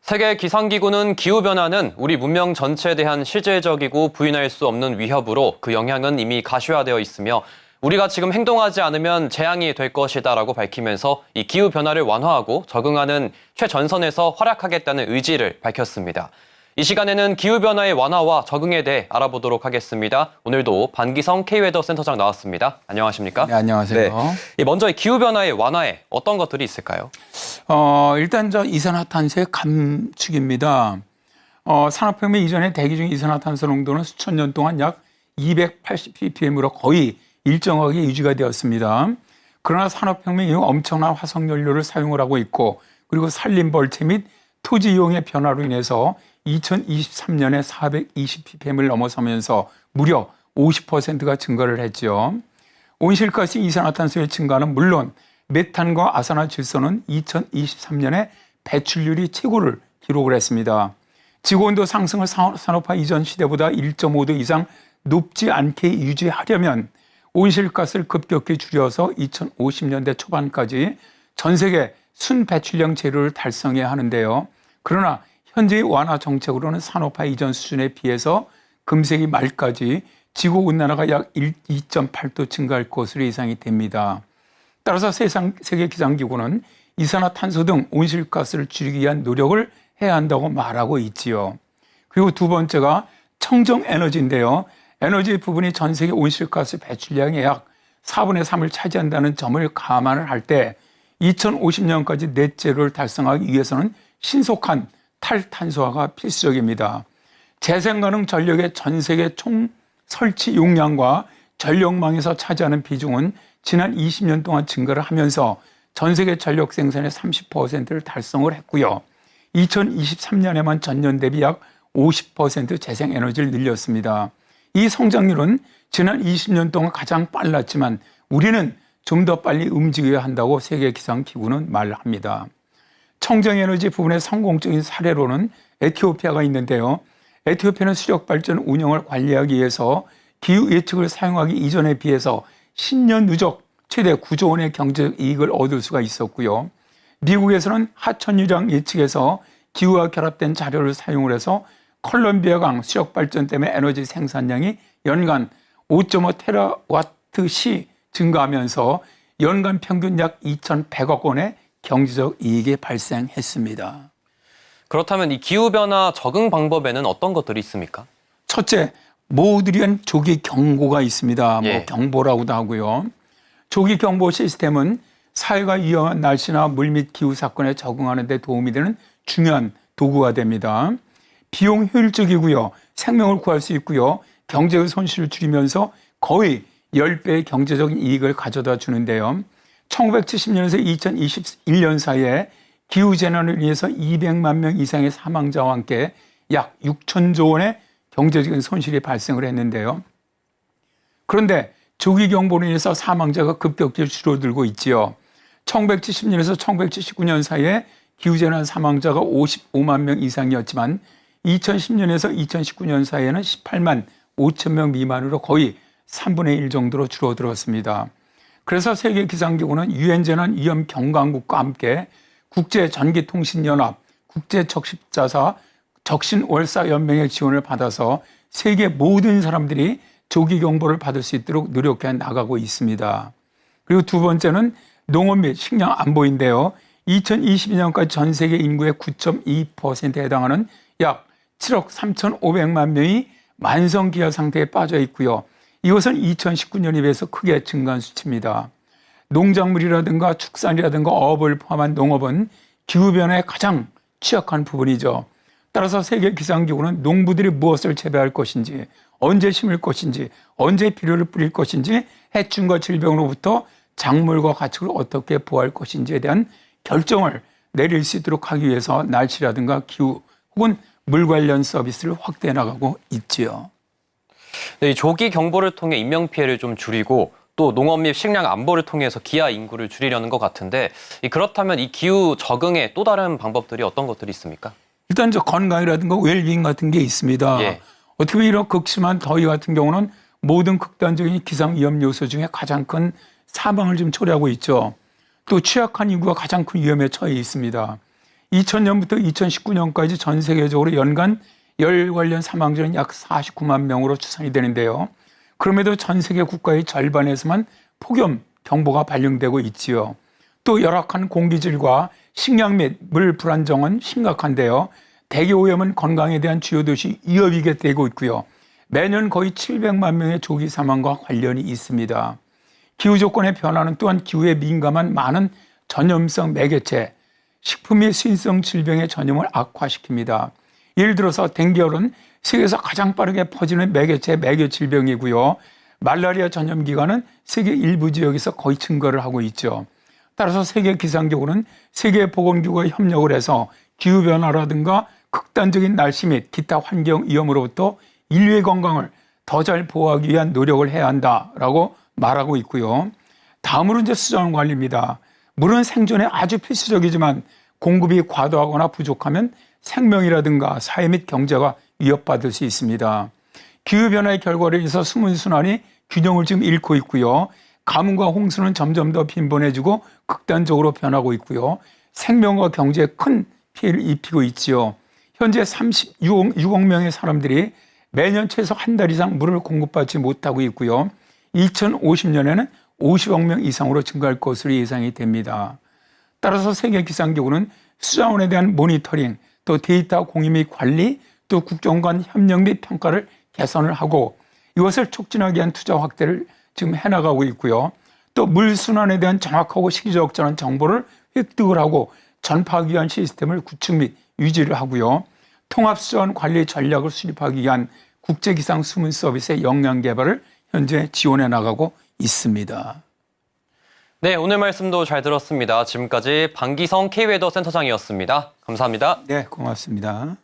세계 기상기구는 기후변화는 우리 문명 전체에 대한 실질적이고 부인할 수 없는 위협으로 그 영향은 이미 가시화되어 있으며 우리가 지금 행동하지 않으면 재앙이 될 것이다라고 밝히면서 이 기후변화를 완화하고 적응하는 최전선에서 활약하겠다는 의지를 밝혔습니다. 이 시간에는 기후변화의 완화와 적응에 대해 알아보도록 하겠습니다. 오늘도 반기성 K웨더 센터장 나왔습니다. 안녕하십니까? 네, 안녕하세요. 네. 먼저 기후변화의 완화에 어떤 것들이 있을까요? 일단 이산화탄소의 감축입니다. 산업혁명 이전에 대기 중 이산화탄소 농도는 수천 년 동안 약 280ppm으로 거의 일정하게 유지가 되었습니다. 그러나 산업혁명 이후 엄청난 화석연료를 사용을 하고 있고 그리고 산림벌채 및 토지 이용의 변화로 인해서 2023년에 420ppm을 넘어서면서 무려 50%가 증가를 했죠. 온실가스 이산화탄소의 증가는 물론 메탄과 아산화질소는 2023년에 배출률이 최고를 기록을 했습니다. 지구온도 상승을 산업화 이전 시대보다 1.5도 이상 높지 않게 유지하려면 온실가스를 급격히 줄여서 2050년대 초반까지 전 세계 순배출량 제로를 달성해야 하는데요. 그러나 현재의 완화 정책으로는 산업화 이전 수준에 비해서 금세기 말까지 지구온난화가 약 2.8도 증가할 것으로 예상이 됩니다. 따라서 세계 기상기구는 이산화탄소 등 온실가스를 줄이기 위한 노력을 해야 한다고 말하고 있지요. 그리고 두 번째가 청정에너지인데요. 에너지 부분이 전 세계 온실가스 배출량의 약 4분의 3을 차지한다는 점을 감안을 할 때 2050년까지 넷제로를 달성하기 위해서는 신속한 탈탄소화가 필수적입니다. 재생가능 전력의 전 세계 총 설치 용량과 전력망에서 차지하는 비중은 지난 20년 동안 증가를 하면서 전 세계 전력 생산의 30%를 달성을 했고요. 2023년에만 전년 대비 약 50% 재생에너지를 늘렸습니다. 이 성장률은 지난 20년 동안 가장 빨랐지만 우리는 좀 더 빨리 움직여야 한다고 세계기상기구는 말합니다. 청정에너지 부분의 성공적인 사례로는 에티오피아가 있는데요. 에티오피아는 수력발전 운영을 관리하기 위해서 기후 예측을 사용하기 이전에 비해서 10년 누적 최대 9조 원의 경제적 이익을 얻을 수가 있었고요. 미국에서는 하천유량 예측에서 기후와 결합된 자료를 사용을 해서 콜롬비아강 수력발전 때문에 에너지 생산량이 연간 5.5테라와트시 증가하면서 연간 평균 약 2,100억 원의 경제적 이익이 발생했습니다. 그렇다면 이 기후변화 적응 방법에는 어떤 것들이 있습니까? 첫째, 모두를 위한 조기 경보가 있습니다. 경보라고도 하고요. 조기 경보 시스템은 사회가 위험한 날씨나 물 및 기후 사건에 적응하는 데 도움이 되는 중요한 도구가 됩니다. 비용 효율적이고요. 생명을 구할 수 있고요. 경제의 손실을 줄이면서 거의 10배의 경제적인 이익을 가져다 주는데요. 1970년에서 2021년 사이에 기후재난을 인해서 200만 명 이상의 사망자와 함께 약 6천조 원의 경제적인 손실이 발생을 했는데요. 그런데 조기 경보로 인해서 사망자가 급격히 줄어들고 있지요. 1970년에서 1979년 사이에 기후재난 사망자가 55만 명 이상이었지만 2010년에서 2019년 사이에는 18만 5천 명 미만으로 거의 3분의 1 정도로 줄어들었습니다. 그래서 세계기상기구는 유엔재난위험경강국과 함께 국제전기통신연합, 국제적십자사, 적신월사연맹의 지원을 받아서 세계 모든 사람들이 조기 경보를 받을 수 있도록 노력해 나가고 있습니다. 그리고 두 번째는 농업 및 식량 안보인데요. 2022년까지 전 세계 인구의 9.2%에 해당하는 약 7억 3,500만 명이 만성기아 상태에 빠져 있고요. 이것은 2019년에 비해서 크게 증가한 수치입니다. 농작물이라든가 축산이라든가 어업을 포함한 농업은 기후변화에 가장 취약한 부분이죠. 따라서 세계기상기구는 농부들이 무엇을 재배할 것인지, 언제 심을 것인지, 언제 비료를 뿌릴 것인지, 해충과 질병으로부터 작물과 가축을 어떻게 보호할 것인지에 대한 결정을 내릴 수 있도록 하기 위해서 날씨라든가 기후 혹은 물 관련 서비스를 확대해 나가고 있지요. 네, 이 조기 경보를 통해 인명피해를 좀 줄이고 또 농업 및 식량 안보를 통해서 기아 인구를 줄이려는 것 같은데 그렇다면 이 기후 적응의 또 다른 방법들이 어떤 것들이 있습니까? 일단 건강이라든가 웰빙 같은 게 있습니다. 어떻게 보면 이런 극심한 더위 같은 경우는 모든 극단적인 기상 위험 요소 중에 가장 큰 사망을 지금 초래하고 있죠. 또 취약한 인구가 가장 큰 위험에 처해 있습니다. 2000년부터 2019년까지 전 세계적으로 연간 열 관련 사망자는 약 49만 명으로 추산이 되는데요. 그럼에도 전 세계 국가의 절반에서만 폭염 경보가 발령되고 있지요. 또 열악한 공기질과 식량 및 물 불안정은 심각한데요. 대기 오염은 건강에 대한 주요 도시 위협이게 되고 있고요. 매년 거의 700만 명의 조기 사망과 관련이 있습니다. 기후 조건의 변화는 또한 기후에 민감한 많은 전염성 매개체, 식품 및 수인성 질병의 전염을 악화시킵니다. 예를 들어서 댕기열은 세계에서 가장 빠르게 퍼지는 매개체 매개 질병이고요. 말라리아 전염 기간은 세계 일부 지역에서 거의 증가를 하고 있죠. 따라서 세계 기상기구는 세계보건기구와 협력을 해서 기후변화라든가 극단적인 날씨 및 기타 환경 위험으로부터 인류의 건강을 더 잘 보호하기 위한 노력을 해야 한다라고 말하고 있고요. 다음으로 이제 수자원 관리입니다. 물은 생존에 아주 필수적이지만 공급이 과도하거나 부족하면 생명이라든가 사회 및 경제가 위협받을 수 있습니다. 기후변화의 결과로 인해서 수문순환이 균형을 지금 잃고 있고요. 가뭄과 홍수는 점점 더 빈번해지고 극단적으로 변하고 있고요. 생명과 경제에 큰 피해를 입히고 있지요. 현재 36억 명의 사람들이 매년 최소 한 달 이상 물을 공급받지 못하고 있고요. 2050년에는 50억 명 이상으로 증가할 것으로 예상이 됩니다. 따라서 세계기상기구는 수자원에 대한 모니터링, 또 데이터 공유 및 관리, 또 국정 간 협력 및 평가를 개선을 하고 이것을 촉진하기 위한 투자 확대를 지금 해나가고 있고요. 또 물순환에 대한 정확하고 시기적절한 정보를 획득을 하고 전파하기 위한 시스템을 구축 및 유지를 하고요. 통합수자원 관리 전략을 수립하기 위한 국제기상 수문 서비스의 역량 개발을 현재 지원해 나가고 있습니다. 네, 오늘 말씀도 잘 들었습니다. 지금까지 방기성 K웨더 센터장이었습니다. 감사합니다. 네, 고맙습니다.